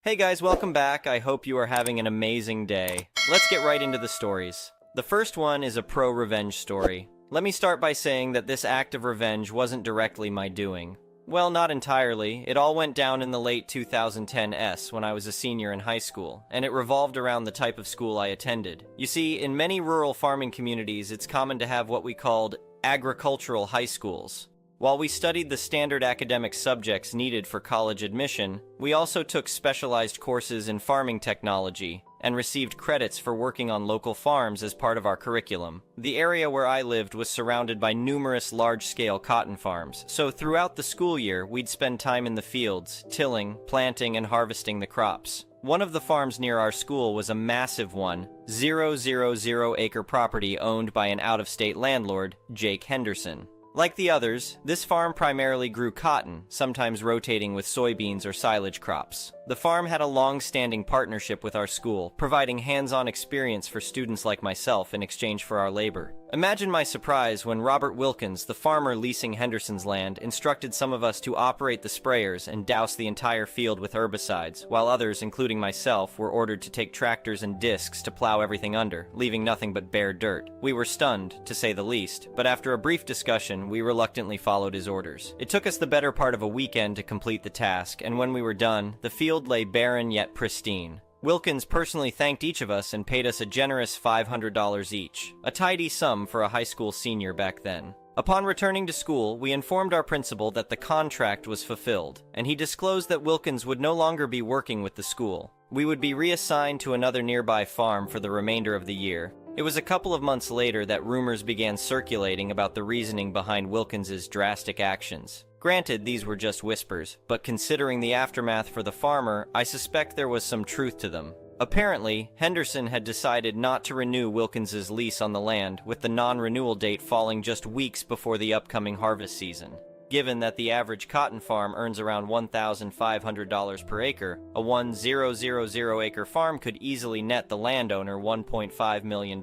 Hey guys, welcome back. I hope you are having an amazing day. Let's get right into the stories. The first one is a pro-revenge story. Let me start by saying that this act of revenge wasn't directly my doing. Well, not entirely. It all went down in the late 2010s when I was a senior in high school, and it revolved around the type of school I attended. You see, in many rural farming communities, it's common to have what we called agricultural high schools. While we studied the standard academic subjects needed for college admission, we also took specialized courses in farming technology and received credits for working on local farms as part of our curriculum. The area where I lived was surrounded by numerous large-scale cotton farms, so throughout the school year, we'd spend time in the fields, tilling, planting, and harvesting the crops. One of the farms near our school was a massive 1,000-acre property owned by an out-of-state landlord, Jake Henderson. Like the others, this farm primarily grew cotton, sometimes rotating with soybeans or silage crops. The farm had a long-standing partnership with our school, providing hands-on experience for students like myself in exchange for our labor. Imagine my surprise when Robert Wilkins, the farmer leasing Henderson's land, instructed some of us to operate the sprayers and douse the entire field with herbicides, while others, including myself, were ordered to take tractors and discs to plow everything under, leaving nothing but bare dirt. We were stunned, to say the least, but after a brief discussion, we reluctantly followed his orders. It took us the better part of a weekend to complete the task, and when we were done, the field lay barren yet pristine. Wilkins personally thanked each of us and paid us a generous $500 each, a tidy sum for a high school senior back then. Upon returning to school, we informed our principal that the contract was fulfilled, and he disclosed that Wilkins would no longer be working with the school. We would be reassigned to another nearby farm for the remainder of the year. It was a couple of months later that rumors began circulating about the reasoning behind Wilkins's drastic actions. Granted, these were just whispers, but considering the aftermath for the farmer, I suspect there was some truth to them. Apparently, Henderson had decided not to renew Wilkins's lease on the land, with the non-renewal date falling just weeks before the upcoming harvest season. Given that the average cotton farm earns around $1,500 per acre, a 1,000-acre farm could easily net the landowner $1.5 million,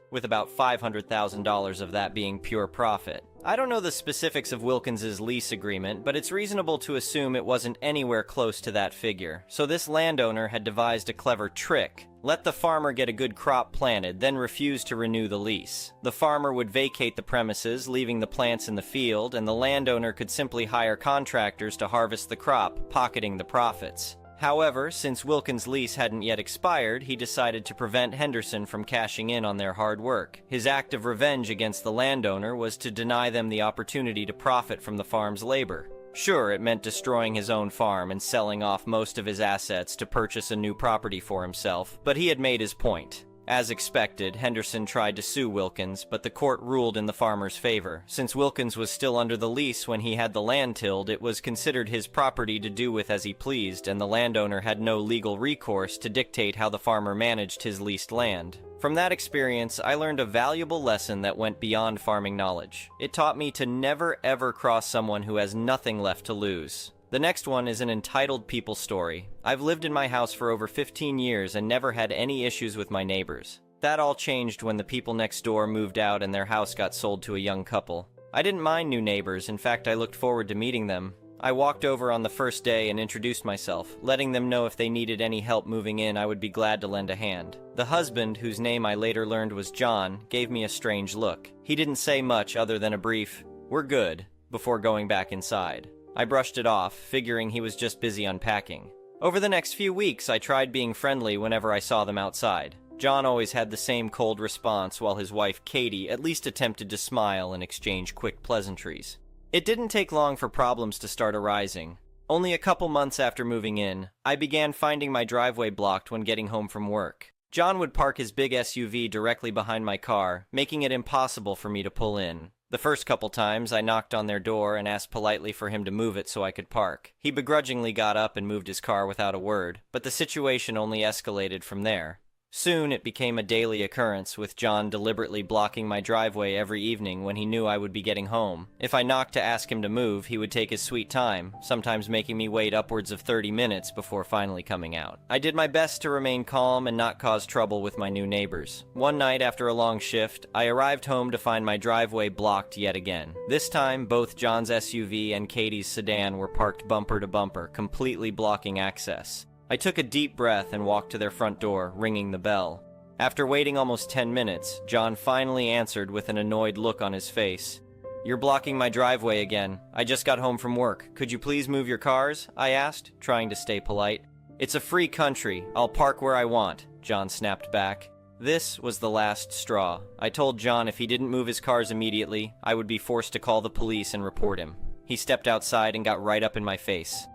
with about $500,000 of that being pure profit. I don't know the specifics of Wilkins's lease agreement, but it's reasonable to assume it wasn't anywhere close to that figure. So this landowner had devised a clever trick. Let the farmer get a good crop planted, then refuse to renew the lease. The farmer would vacate the premises, leaving the plants in the field, and the landowner could simply hire contractors to harvest the crop, pocketing the profits. However, since Wilkins' lease hadn't yet expired, he decided to prevent Henderson from cashing in on their hard work. His act of revenge against the landowner was to deny them the opportunity to profit from the farm's labor. Sure, it meant destroying his own farm and selling off most of his assets to purchase a new property for himself, but he had made his point. As expected, Henderson tried to sue Wilkins, but the court ruled in the farmer's favor. Since Wilkins was still under the lease when he had the land tilled, it was considered his property to do with as he pleased, and the landowner had no legal recourse to dictate how the farmer managed his leased land. From that experience, I learned a valuable lesson that went beyond farming knowledge. It taught me to never ever cross someone who has nothing left to lose. The next one is an entitled people story. I've lived in my house for over 15 years and never had any issues with my neighbors. That all changed when the people next door moved out and their house got sold to a young couple. I didn't mind new neighbors, in fact I looked forward to meeting them. I walked over on the first day and introduced myself, letting them know if they needed any help moving in I would be glad to lend a hand. The husband, whose name I later learned was John, gave me a strange look. He didn't say much other than a brief, "We're good," before going back inside. I brushed it off, figuring he was just busy unpacking. Over the next few weeks, I tried being friendly whenever I saw them outside. John always had the same cold response, while his wife, Katie, at least attempted to smile and exchange quick pleasantries. It didn't take long for problems to start arising. Only a couple months after moving in, I began finding my driveway blocked when getting home from work. John would park his big SUV directly behind my car, making it impossible for me to pull in. The first couple times, I knocked on their door and asked politely for him to move it so I could park. He begrudgingly got up and moved his car without a word, but the situation only escalated from there. Soon it became a daily occurrence, with John deliberately blocking my driveway every evening when he knew I would be getting home. If I knocked to ask him to move, he would take his sweet time, sometimes making me wait upwards of 30 minutes before finally coming out. I did my best to remain calm and not cause trouble with my new neighbors. One night after a long shift, I arrived home to find my driveway blocked yet again. This time, both John's SUV and Katie's sedan were parked bumper to bumper, completely blocking access. I took a deep breath and walked to their front door, ringing the bell. After waiting almost 10 minutes, John finally answered with an annoyed look on his face. "You're blocking my driveway again. I just got home from work. Could you please move your cars?" I asked, trying to stay polite. "It's a free country. I'll park where I want," John snapped back. This was the last straw. I told John if he didn't move his cars immediately, I would be forced to call the police and report him. He stepped outside and got right up in my face.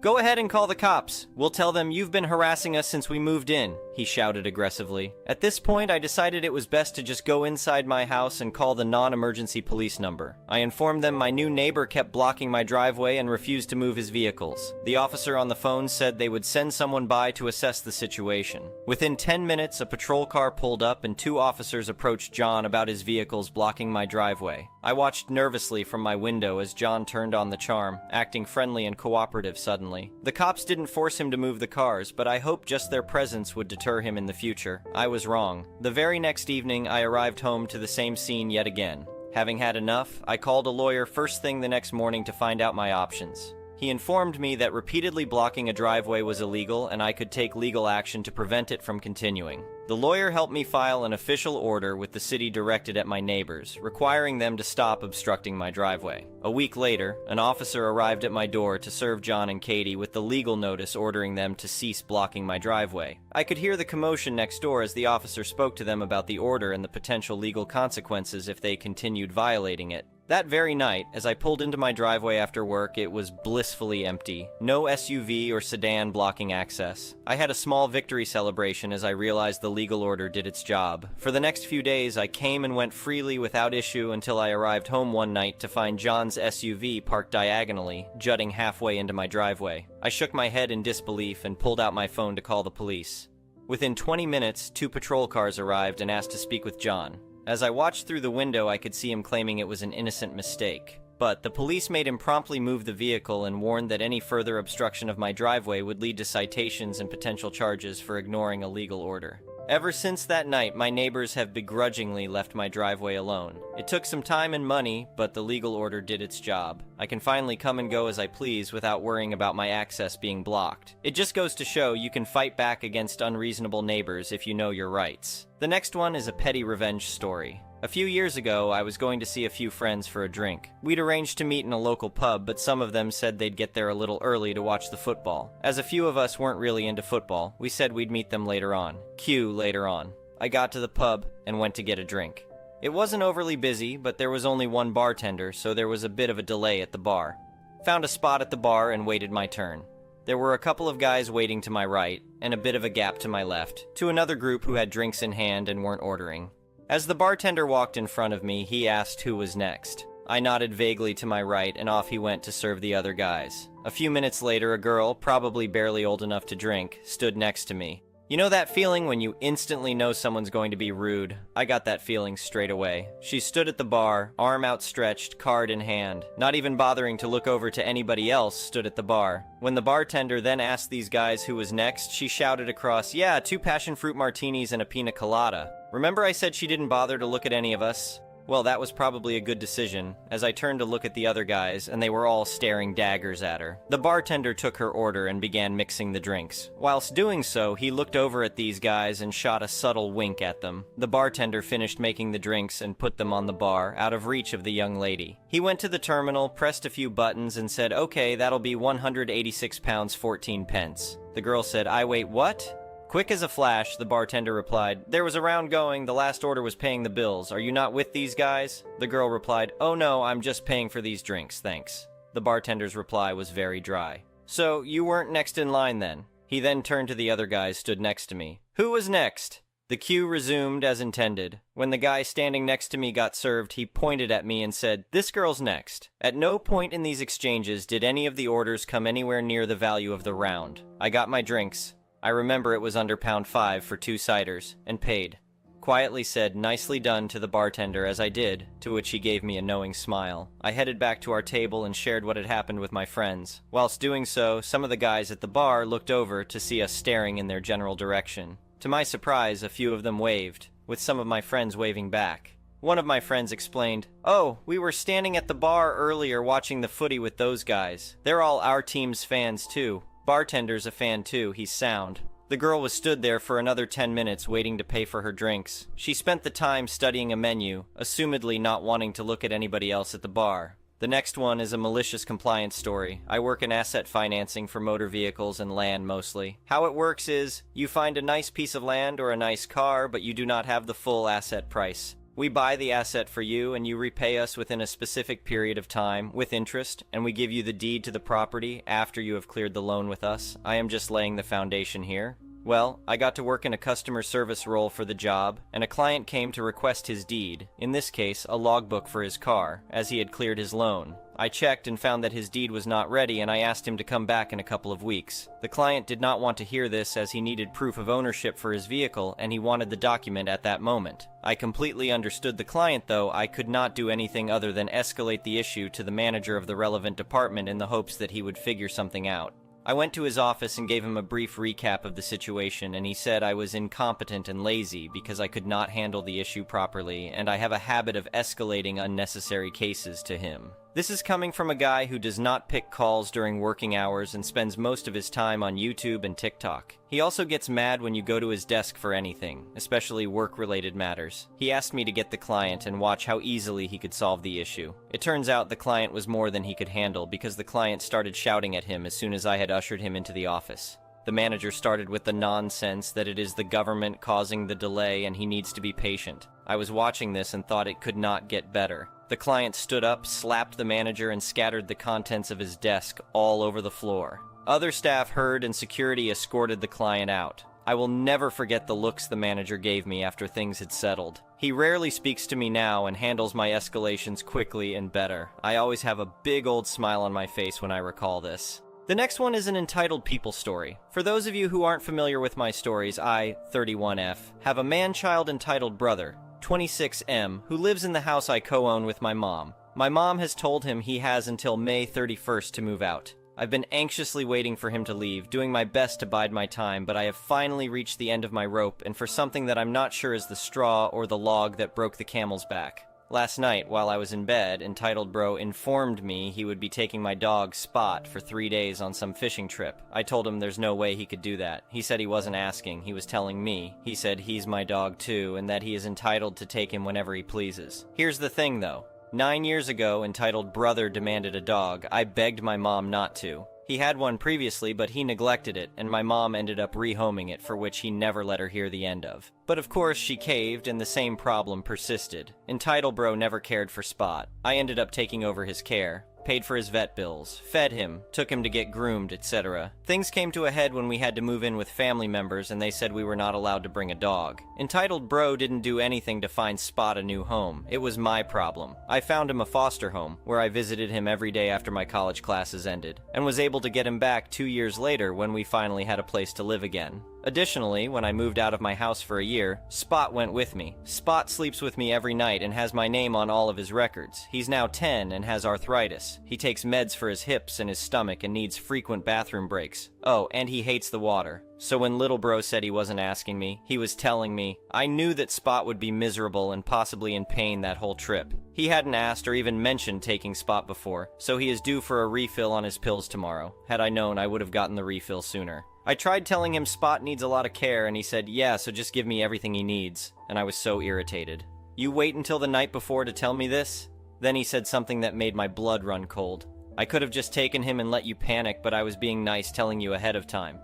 "Go ahead and call the cops. We'll tell them you've been harassing us since we moved in," he shouted aggressively. At this point, I decided it was best to just go inside my house and call the non-emergency police number. I informed them my new neighbor kept blocking my driveway and refused to move his vehicles. The officer on the phone said they would send someone by to assess the situation. Within 10 minutes, a patrol car pulled up and 2 officers approached John about his vehicles blocking my driveway. I watched nervously from my window as John turned on the charm, acting friendly and cooperative suddenly. The cops didn't force him to move the cars, but I hoped just their presence would deter him in the future. I was wrong. The very next evening, I arrived home to the same scene yet again. Having had enough, I called a lawyer first thing the next morning to find out my options. He informed me that repeatedly blocking a driveway was illegal and I could take legal action to prevent it from continuing. The lawyer helped me file an official order with the city directed at my neighbors, requiring them to stop obstructing my driveway. A week later, an officer arrived at my door to serve John and Katie with the legal notice ordering them to cease blocking my driveway. I could hear the commotion next door as the officer spoke to them about the order and the potential legal consequences if they continued violating it. That very night, as I pulled into my driveway after work, it was blissfully empty. No SUV or sedan blocking access. I had a small victory celebration as I realized the legal order did its job. For the next few days, I came and went freely without issue until I arrived home one night to find John's SUV parked diagonally, jutting halfway into my driveway. I shook my head in disbelief and pulled out my phone to call the police. Within 20 minutes, 2 patrol cars arrived and asked to speak with John. As I watched through the window, I could see him claiming it was an innocent mistake. But the police made him promptly move the vehicle and warned that any further obstruction of my driveway would lead to citations and potential charges for ignoring a legal order. Ever since that night, my neighbors have begrudgingly left my driveway alone. It took some time and money, but the legal order did its job. I can finally come and go as I please without worrying about my access being blocked. It just goes to show you can fight back against unreasonable neighbors if you know your rights. The next one is a petty revenge story. A few years ago, I was going to see a few friends for a drink. We'd arranged to meet in a local pub, but some of them said they'd get there a little early to watch the football. As a few of us weren't really into football, we said we'd meet them later on. Cue later on. I got to the pub and went to get a drink. It wasn't overly busy, but there was only one bartender, so there was a bit of a delay at the bar. Found a spot at the bar and waited my turn. There were a couple of guys waiting to my right, and a bit of a gap to my left, to another group who had drinks in hand and weren't ordering. As the bartender walked in front of me, he asked who was next. I nodded vaguely to my right, and off he went to serve the other guys. A few minutes later, a girl, probably barely old enough to drink, stood next to me. You know that feeling when you instantly know someone's going to be rude? I got that feeling straight away. She stood at the bar, arm outstretched, card in hand. Not even bothering to look over to anybody else, stood at the bar. When the bartender then asked these guys who was next, she shouted across, "Yeah, 2 passion fruit martinis and a pina colada." Remember I said she didn't bother to look at any of us? Well, that was probably a good decision, as I turned to look at the other guys, and they were all staring daggers at her. The bartender took her order and began mixing the drinks. Whilst doing so, he looked over at these guys and shot a subtle wink at them. The bartender finished making the drinks and put them on the bar, out of reach of the young lady. He went to the terminal, pressed a few buttons, and said, "Okay, that'll be £186 14 pence. The girl said, "I wait, what?" Quick as a flash, the bartender replied, "There was a round going, the last order was paying the bills. Are you not with these guys?" The girl replied, "Oh no, I'm just paying for these drinks, thanks." The bartender's reply was very dry. "So, you weren't next in line then?" He then turned to the other guys stood next to me. "Who was next?" The queue resumed as intended. When the guy standing next to me got served, he pointed at me and said, "This girl's next." At no point in these exchanges did any of the orders come anywhere near the value of the round. I got my drinks. I remember it was under £5 for 2 ciders, and paid. Quietly said, "Nicely done," to the bartender as I did, to which he gave me a knowing smile. I headed back to our table and shared what had happened with my friends. Whilst doing so, some of the guys at the bar looked over to see us staring in their general direction. To my surprise, a few of them waved, with some of my friends waving back. One of my friends explained, "Oh, we were standing at the bar earlier watching the footy with those guys. They're all our team's fans too." Bartender's a fan too, he's sound. The girl was stood there for another 10 minutes waiting to pay for her drinks. She spent the time studying a menu, assumedly not wanting to look at anybody else at the bar. The next one is a malicious compliance story. I work in asset financing for motor vehicles and land mostly. How it works is, you find a nice piece of land or a nice car, but you do not have the full asset price. We buy the asset for you, and you repay us within a specific period of time, with interest, and we give you the deed to the property after you have cleared the loan with us. I am just laying the foundation here. Well, I got to work in a customer service role for the job, and a client came to request his deed, in this case, a logbook for his car, as he had cleared his loan. I checked and found that his deed was not ready, and I asked him to come back in a couple of weeks. The client did not want to hear this as he needed proof of ownership for his vehicle, and he wanted the document at that moment. I completely understood the client, though I could not do anything other than escalate the issue to the manager of the relevant department in the hopes that he would figure something out. I went to his office and gave him a brief recap of the situation, and he said I was incompetent and lazy because I could not handle the issue properly, and I have a habit of escalating unnecessary cases to him. This is coming from a guy who does not pick calls during working hours and spends most of his time on YouTube and TikTok. He also gets mad when you go to his desk for anything, especially work-related matters. He asked me to get the client and watch how easily he could solve the issue. It turns out the client was more than he could handle because the client started shouting at him as soon as I had ushered him into the office. The manager started with the nonsense that it is the government causing the delay and he needs to be patient. I was watching this and thought it could not get better. The client stood up, slapped the manager, and scattered the contents of his desk all over the floor. Other staff heard and security escorted the client out. I will never forget the looks the manager gave me after things had settled. He rarely speaks to me now and handles my escalations quickly and better. I always have a big old smile on my face when I recall this. The next one is an entitled people story. For those of you who aren't familiar with my stories, I, 31F, have a man-child entitled brother, 26M, who lives in the house I co-own with my mom. My mom has told him he has until May 31st to move out. I've been anxiously waiting for him to leave, doing my best to bide my time, but I have finally reached the end of my rope, and for something that I'm not sure is the straw or the log that broke the camel's back. Last night, while I was in bed, Entitled Bro informed me he would be taking my dog, Spot, for 3 days on some fishing trip. I told him there's no way he could do that. He said he wasn't asking, he was telling me. He said he's my dog too, and that he is entitled to take him whenever he pleases. Here's the thing though. 9 years ago, Entitled Brother demanded a dog. I begged my mom not to. He had one previously, but he neglected it, and my mom ended up rehoming it, for which he never let her hear the end of. But of course she caved, and the same problem persisted. Entitled Bro never cared for Spot. I ended up taking over his care. Paid for his vet bills, fed him, took him to get groomed, etc. Things came to a head when we had to move in with family members and they said we were not allowed to bring a dog. Entitled Bro didn't do anything to find Spot a new home. It was my problem. I found him a foster home, where I visited him every day after my college classes ended, and was able to get him back 2 years later when we finally had a place to live again. Additionally, when I moved out of my house for a year, Spot went with me. Spot sleeps with me every night and has my name on all of his records. He's now 10 and has arthritis. He takes meds for his hips and his stomach and needs frequent bathroom breaks. Oh, and he hates the water. So when little bro said he wasn't asking me, he was telling me. I knew that Spot would be miserable and possibly in pain that whole trip. He hadn't asked or even mentioned taking Spot before, so he is due for a refill on his pills tomorrow. Had I known, I would have gotten the refill sooner. I tried telling him Spot needs a lot of care, and he said, yeah, so just give me everything he needs. And I was so irritated. You wait until the night before to tell me this? Then he said something that made my blood run cold. I could have just taken him and let you panic, but I was being nice telling you ahead of time.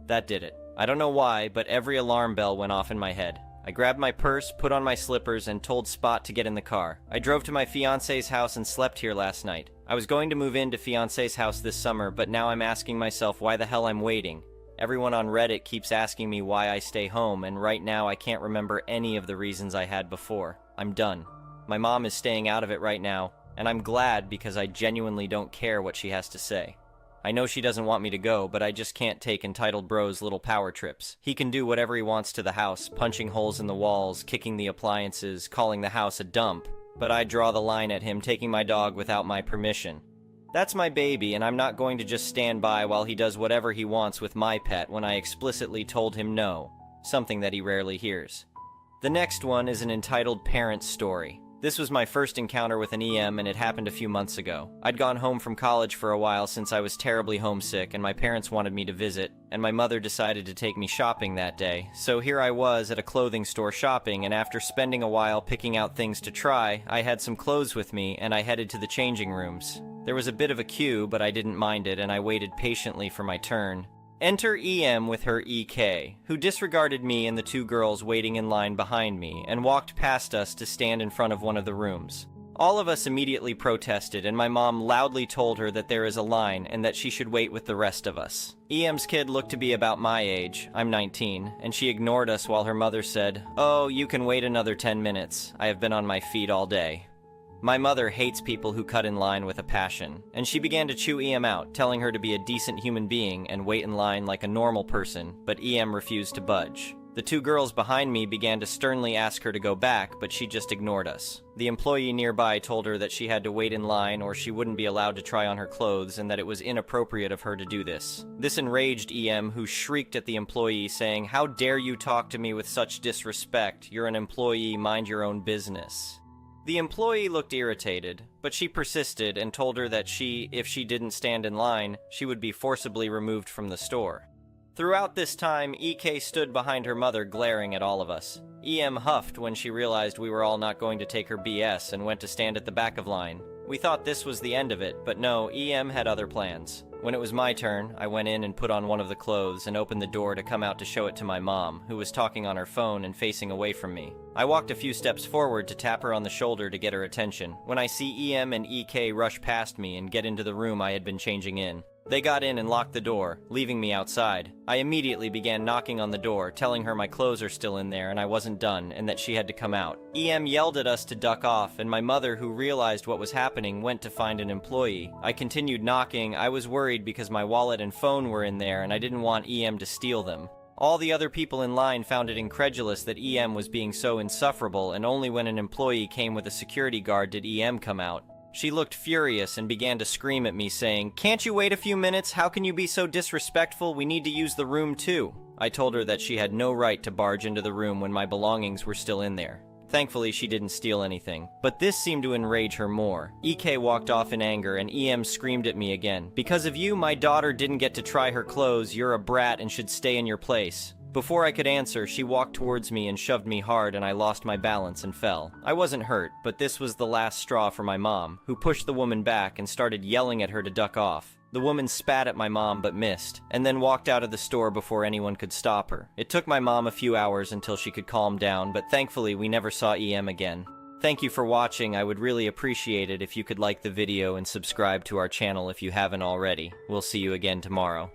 That did it. I don't know why, but every alarm bell went off in my head. I grabbed my purse, put on my slippers, and told Spot to get in the car. I drove to my fiancé's house and slept here last night. I was going to move into fiancé's house this summer, but now I'm asking myself why the hell I'm waiting. Everyone on Reddit keeps asking me why I stay home, and right now I can't remember any of the reasons I had before. I'm done. My mom is staying out of it right now, and I'm glad because I genuinely don't care what she has to say. I know she doesn't want me to go, but I just can't take Entitled Bro's little power trips. He can do whatever he wants to the house, punching holes in the walls, kicking the appliances, calling the house a dump, but I draw the line at him taking my dog without my permission. That's my baby, and I'm not going to just stand by while he does whatever he wants with my pet when I explicitly told him no, something that he rarely hears. The next one is an entitled parent story. This was my first encounter with an EM, and it happened a few months ago. I'd gone home from college for a while since I was terribly homesick, and my parents wanted me to visit, and my mother decided to take me shopping that day. So here I was at a clothing store shopping, and after spending a while picking out things to try, I had some clothes with me, and I headed to the changing rooms. There was a bit of a queue, but I didn't mind it, and I waited patiently for my turn. Enter EM with her EK, who disregarded me and the two girls waiting in line behind me and walked past us to stand in front of one of the rooms. All of us immediately protested, and my mom loudly told her that there is a line and that she should wait with the rest of us. EM's kid looked to be about my age, I'm 19, and she ignored us while her mother said, "Oh, you can wait another 10 minutes. I have been on my feet all day." My mother hates people who cut in line with a passion, and she began to chew EM out, telling her to be a decent human being and wait in line like a normal person, but EM refused to budge. The two girls behind me began to sternly ask her to go back, but she just ignored us. The employee nearby told her that she had to wait in line or she wouldn't be allowed to try on her clothes and that it was inappropriate of her to do this. This enraged EM, who shrieked at the employee saying, "How dare you talk to me with such disrespect? You're an employee, mind your own business." The employee looked irritated, but she persisted and told her that if she didn't stand in line, she would be forcibly removed from the store. Throughout this time, EK stood behind her mother glaring at all of us. EM huffed when she realized we were all not going to take her BS and went to stand at the back of line. We thought this was the end of it, but no, EM had other plans. When it was my turn, I went in and put on one of the clothes and opened the door to come out to show it to my mom, who was talking on her phone and facing away from me. I walked a few steps forward to tap her on the shoulder to get her attention, when I see EM and EK rush past me and get into the room I had been changing in. They got in and locked the door, leaving me outside. I immediately began knocking on the door, telling her my clothes are still in there and I wasn't done and that she had to come out. EM yelled at us to duck off, and my mother, who realized what was happening, went to find an employee. I continued knocking. I was worried because my wallet and phone were in there and I didn't want EM to steal them. All the other people in line found it incredulous that EM was being so insufferable, and only when an employee came with a security guard did EM come out. She looked furious and began to scream at me, saying, "Can't you wait a few minutes? How can you be so disrespectful? We need to use the room too." I told her that she had no right to barge into the room when my belongings were still in there. Thankfully, she didn't steal anything, but this seemed to enrage her more. EK walked off in anger, and EM screamed at me again. "Because of you, my daughter didn't get to try her clothes. You're a brat and should stay in your place." Before I could answer, she walked towards me and shoved me hard, and I lost my balance and fell. I wasn't hurt, but this was the last straw for my mom, who pushed the woman back and started yelling at her to duck off. The woman spat at my mom but missed, and then walked out of the store before anyone could stop her. It took my mom a few hours until she could calm down, but thankfully we never saw EM again. Thank you for watching. I would really appreciate it if you could like the video and subscribe to our channel if you haven't already. We'll see you again tomorrow.